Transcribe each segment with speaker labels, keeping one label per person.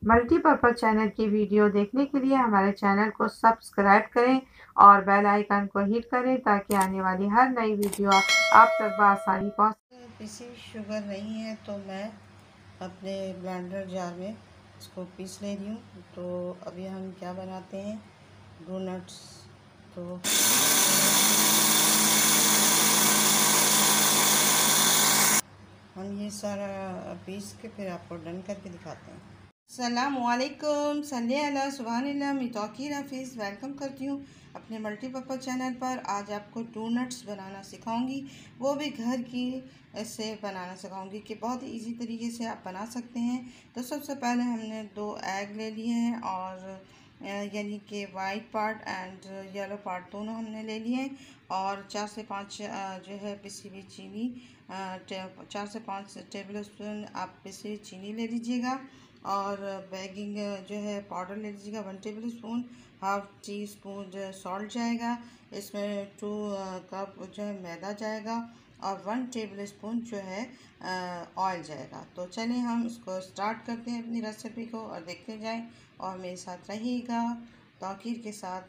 Speaker 1: Multipurpose channel की video देखने के लिए हमारे चैनल को सब्सक्राइब करें और बेल आइकन को हिट करें ताकि आने वाली हर नई वीडियो आप तक बआसानी पहुंच।
Speaker 2: पिसी शुगर नहीं है तो मैं अपने ब्लेंडर जार में इसको पीस ले रही हूँ। तो अभी हम क्या बनाते हैं, डोनट्स। तो हम ये सारा पीस के फिर आपको डन करके दिखाते हैं। अस्सलामुअलैकुम, सल्ले अला सुबहानल्लाह। मैं तौकीर हफीज़ वेलकम करती हूँ अपने मल्टीपर्पज़ चैनल पर। आज आपको डोनट्स बनाना सिखाऊंगी, वो भी घर की ऐसे बनाना सिखाऊंगी कि बहुत ही इजी तरीके से आप बना सकते हैं। तो सबसे पहले हमने 2 एग ले लिए हैं और यानी कि white part and yellow part दोनों हमने ले लिए हैं। और 4 से 5 जो है पिसी हुई चीनी, 4 से 5 टेबल स्पून आप पिसी हुई चीनी ले लीजिएगा। और बेकिंग जो है पाउडर ले लीजिएगा 1 table spoon. Half tea spoon जो है सॉल्ट जाएगा। इसमें 2 कप जो है मैदा जाएगा और 1 टेबल स्पून जो है ऑयल जाएगा। तो चलिए हम इसको स्टार्ट करते हैं अपनी रेसिपी को और देखते जाएं और मेरे साथ रहिएगा तौकीर के साथ।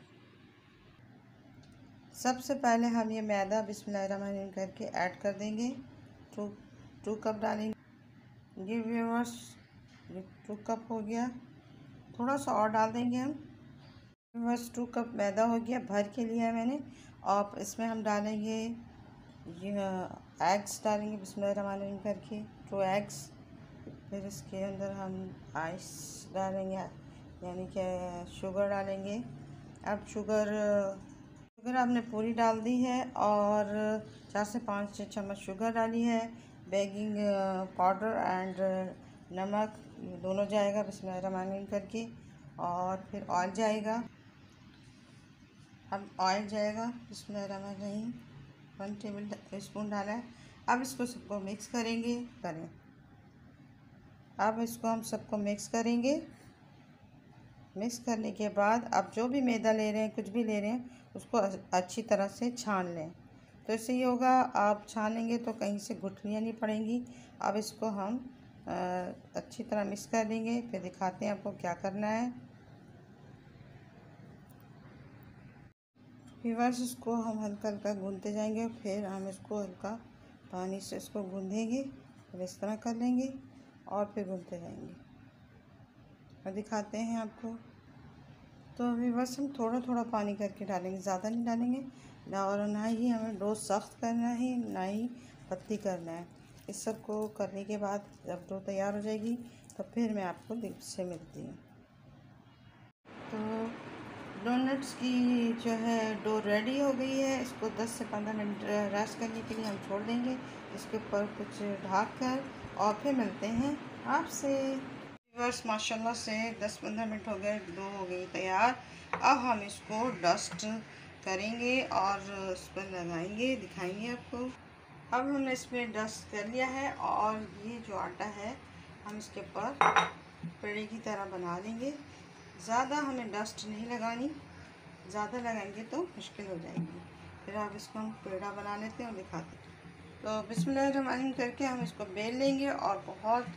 Speaker 2: सबसे पहले हम ये मैदा बिस्मिल्लाहिर्रहमानिर्रहीम करके ऐड कर देंगे। 2 कप डालेंगे। ये व्यूअर्स 2 कप हो गया, थोड़ा सा और डाल देंगे हम। बस 2 कप मैदा हो गया, भर के लिया है मैंने। और इसमें हम डालेंगे ये एग्स डालेंगे बिस्मिल्लाहिर्रहमानिर्रहीम करके 2 एग्स। फिर इसके अंदर हम आइस डालेंगे यानी कि शुगर डालेंगे। अब शुगर आपने पूरी डाल दी है और 4 से 5 चम्मच शुगर डाली है। बेकिंग पाउडर एंड नमक दोनों जाएगा बिस्मिल्लाहिर्रहमानिर्रहीम करके। और फिर ऑयल जाएगा। अब ऑयल जाएगा बिस्मिल्लाहिर्रहमानिर्रहीम 1 टेबल स्पून डाला है। अब इसको सबको मिक्स करेंगे। अब इसको हम सबको मिक्स करेंगे। मिक्स करने के बाद अब जो भी मैदा ले रहे हैं, कुछ भी ले रहे हैं, उसको अच्छी तरह से छान लें। तो इससे ये होगा, आप छानेंगे तो कहीं से गुठलियाँ नहीं पड़ेंगी। अब इसको हम अच्छी तरह मिक्स कर देंगे। फिर दिखाते हैं आपको क्या करना है। व्यूअर्स इसको हम हल्का हल्का गूंदते जाएंगे। फिर हम इसको हल्का पानी से इसको गूंदेंगे। फिर इस तरह कर लेंगे और फिर गूंदते जाएंगे और दिखाते हैं आपको। तो अभी बस हम थोड़ा थोड़ा पानी करके डालेंगे, ज़्यादा नहीं डालेंगे। और ना ही हमें डो सख्त करना है, ना ही पतली करना है। इस सब को करने के बाद जब डो तैयार हो जाएगी तो फिर मैं आपको से मिलती हूँ। तो डोनट्स की जो है डो रेडी हो गई है। इसको 10 से 15 मिनट रेस्ट करने के लिए हम छोड़ देंगे, इसके ऊपर कुछ ढक कर। और फिर मिलते हैं आपसे। व्यूअर्स माशाल्लाह से 10-15 मिनट हो गए, डो हो गई तैयार। अब हम इसको डस्ट करेंगे और उस पर लगाएंगे, दिखाएंगे आपको। अब हमने इसमें डस्ट कर लिया है और ये जो आटा है हम इसके ऊपर पेड़े की तरह बना लेंगे। ज़्यादा हमें डस्ट नहीं लगानी, ज़्यादा लगाएंगे तो मुश्किल हो जाएगी। फिर आप इसको हम पेड़ा बना लेते हैं और दिखाते हैं। तो बिस्मिल्लाहिर्रहमानिर्रहीम करके हम इसको बेल लेंगे और बहुत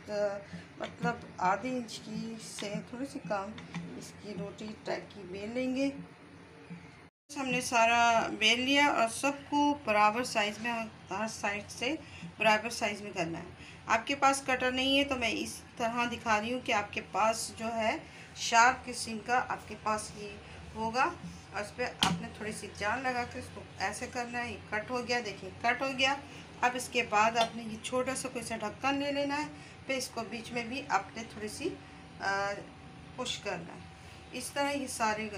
Speaker 2: मतलब आधे इंच की से थोड़ी सी कम इसकी रोटी टाइप की बेल लेंगे। हमने सारा बेल लिया और सबको बराबर साइज़ में, हर साइड से बराबर साइज़ में करना है। आपके पास कटर नहीं है तो मैं इस तरह दिखा रही हूँ कि आपके पास जो है शार्प किस्म का आपके पास ये होगा और उस पर आपने थोड़ी सी जान लगा कर इसको ऐसे करना है। ये कट हो गया, देखिए कट हो गया। अब इसके बाद आपने ये छोटा सा कोई सा ढक्कन ले लेना है। फिर इसको बीच में भी आपने थोड़ी सी पुश करना है। इस तरह ये सारे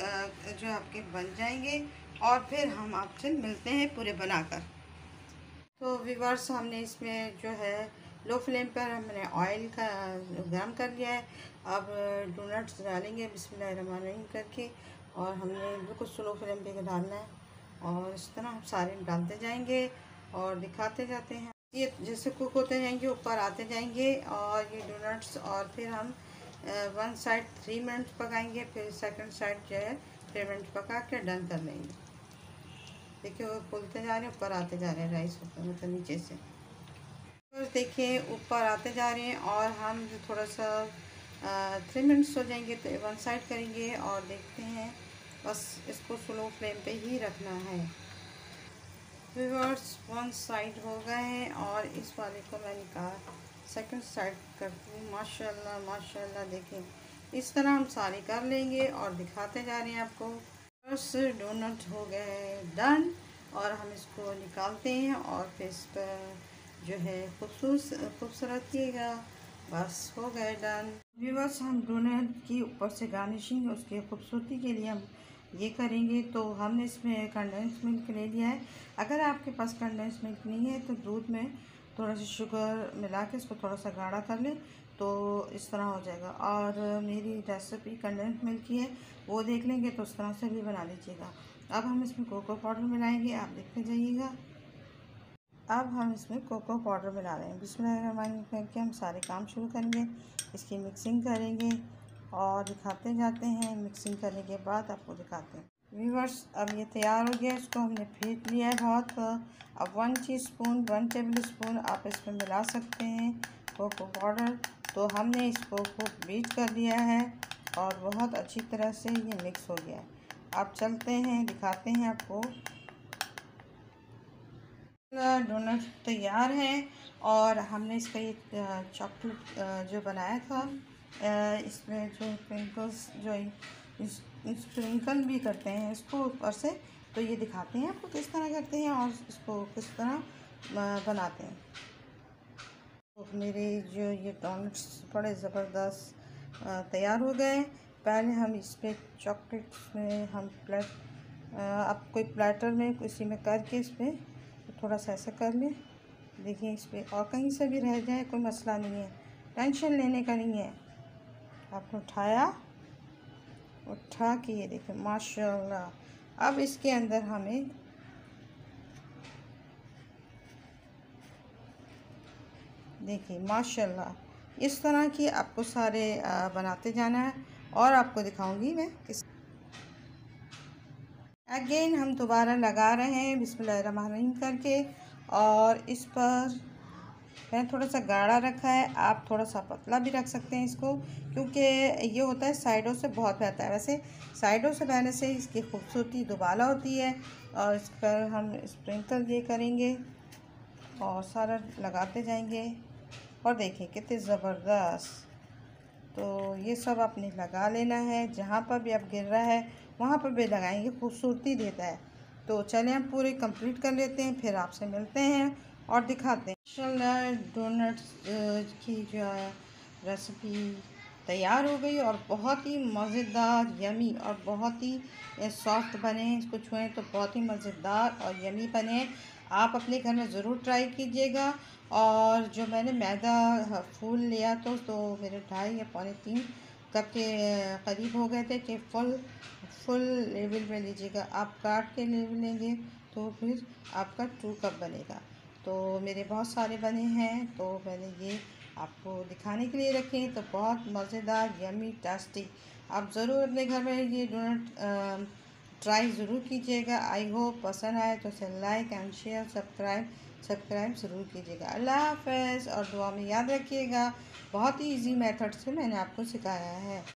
Speaker 2: जो आपके बन जाएंगे और फिर हम आपसे मिलते हैं पूरे बनाकर। तो व्यूअर्स हमने इसमें जो है लो फ्लेम पर हमने ऑयल का गरम कर लिया है। अब डोनट्स डालेंगे बिस्मिल्लाहिर्रहमानिर्रहीम करके और हमने बिल्कुल स्लो फ्लेम पे डालना है और इस तरह हम सारे डालते जाएंगे और दिखाते जाते हैं। ये जैसे कुक होते जाएंगे ऊपर आते जाएंगे और ये डोनट्स। और फिर हम 1 साइड 3 मिनट पकाएंगे, फिर सेकंड साइड जो है 3 मिनट पका के डन कर लेंगे। देखिए वो फूलते जा रहे हैं, ऊपर आते जा रहे हैं राइस ऊपर मतलब नीचे से। तो देखिए ऊपर आते जा रहे हैं और हम जो थोड़ा सा 3 मिनट्स हो जाएंगे तो वन साइड करेंगे और देखते हैं। बस इसको स्लो फ्लेम पे ही रखना है। व्यूअर्स, वन साइड हो गए हैं और इस वाले को मैं निकाल सेकंड साइड करती हूँ। माशाल्लाह माशाल्लाह, देखें इस तरह हम सारे कर लेंगे और दिखाते जा रहे हैं आपको। बस डोनट हो गए डन और हम इसको निकालते हैं और फिर इस पर जो है खूबसूरत रखिएगा। बस हो गए डन। व्यूअर्स, हम डोनट की ऊपर से गार्निशिंग उसकी खूबसूरती के लिए हम ये करेंगे। तो हमने इसमें कंडेंस मिल्क ले लिया है। अगर आपके पास कंडेंस मिल्क नहीं है तो दूध में थोड़ा सा शुगर मिला के इसको थोड़ा सा गाढ़ा कर लें तो इस तरह हो जाएगा। और मेरी रेसिपी कंडेंस मिल्क की है, वो देख लेंगे तो उस तरह से भी बना लीजिएगा। अब हम इसमें कोको पाउडर मिलाएंगे, आप देखते जाइएगा। अब हम इसमें कोको पाउडर मिला रहे हैं। बिस्मिल्लाहिर्रहमानिर्रहीम करके हम सारे काम शुरू करेंगे। इसकी मिक्सिंग करेंगे और दिखाते जाते हैं। मिक्सिंग करने के बाद आपको दिखाते हैं। व्यूअर्स, अब ये तैयार हो गया। इसको हमने फेंट लिया है बहुत। अब 1 टीस्पून 1 टेबल स्पून आप इसमें मिला सकते हैं कोको पाउडर। तो हमने इसको खूब बीट कर लिया है और बहुत अच्छी तरह से ये मिक्स हो गया है। अब चलते हैं, दिखाते हैं आपको। डोनट तैयार है और हमने इसका ये चॉकलेट जो बनाया था, इसमें जो स्प्रिंकल्स जो स्प्रिंकल भी करते हैं इसको ऊपर से, तो ये दिखाते हैं आपको किस तरह करते हैं और इसको किस तरह बनाते हैं। तो मेरे जो ये डोनट्स बड़े ज़बरदस्त तैयार हो गए। पहले हम इस पर चॉकलेट में हम आप कोई प्लेटर में किसी में करके इस पर थोड़ा सा ऐसा कर लें। देखिए इस पर और कहीं से भी रह जाए कोई मसला नहीं है, टेंशन लेने का नहीं है। आपने उठा के ये देखें माशाल्लाह। अब इसके अंदर हमें देखिए माशाल्लाह इस तरह की आपको सारे बनाते जाना है और आपको दिखाऊंगी मैं किस। अगेन हम दोबारा लगा रहे हैं बिस्मिल्लाहिर्रहमानिर्रहीम करके और इस पर मैंने थोड़ा सा गाढ़ा रखा है। आप थोड़ा सा पतला भी रख सकते हैं इसको, क्योंकि ये होता है साइडों से बहुत बहता है। वैसे साइडों से बहने से इसकी खूबसूरती दुबाला होती है। और इस पर हम स्प्रिंकल ये करेंगे और सारा लगाते जाएंगे और देखिए कितने ज़बरदस्त। तो ये सब आपने लगा लेना है, जहाँ पर भी आप गिर रहा है वहाँ पर भी लगाएंगे, खूबसूरती देता है। तो चलें हम पूरे कंप्लीट कर लेते हैं, फिर आपसे मिलते हैं और दिखाते हैं। माशाल्लाह डोनट्स की जो रेसिपी तैयार हो गई और बहुत ही मज़ेदार यमी और बहुत ही सॉफ्ट बने हैं। इसको छुएं तो बहुत ही मज़ेदार और यमी बने। आप अपने घर में ज़रूर ट्राई कीजिएगा। और जो मैंने मैदा फूल लिया तो मेरे 2.5 या पौने 3 कप के करीब हो गए थे कि फुल लेवल में लीजिएगा। आप काट के लेवल लेंगे तो फिर आपका 2 कप बनेगा। तो मेरे बहुत सारे बने हैं तो मैंने ये आपको दिखाने के लिए रखे हैं। तो बहुत मज़ेदार यमी टेस्टी, आप ज़रूर अपने घर में ये डोनट ट्राई ज़रूर कीजिएगा। आई होप पसंद आए तो इसे लाइक एंड शेयर सब्सक्राइब ज़रूर कीजिएगा। अल्लाह हाफ़िज़ और दुआ में याद रखिएगा। बहुत ही इजी मेथड से मैंने आपको सिखाया है।